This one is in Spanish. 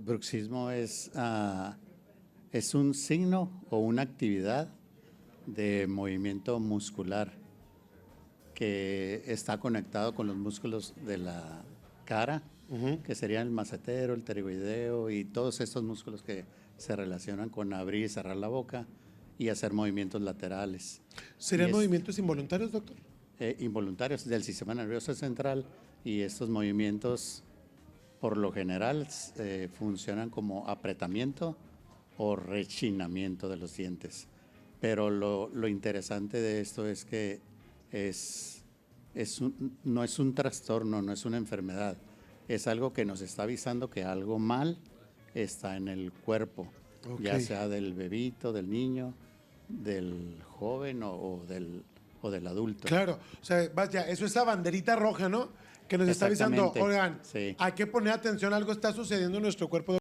bruxismo es un signo o una actividad de movimiento muscular que está conectado con los músculos de la cara, que serían el macetero, el pterigoideo y todos estos músculos que se relacionan con abrir y cerrar la boca y hacer movimientos laterales. ¿Serían movimientos involuntarios, doctor? Involuntarios del sistema nervioso central, y estos movimientos por lo general funcionan como apretamiento o rechinamiento de los dientes. Pero lo interesante de esto es que no es un trastorno, no es una enfermedad, es algo que nos está avisando que algo mal está en el cuerpo, ya sea del bebito, del niño, del joven o del adulto. Claro, o sea, vaya, eso es la banderita roja, ¿no? Que nos está avisando, oigan, sí. hay que poner atención, algo está sucediendo en nuestro cuerpo.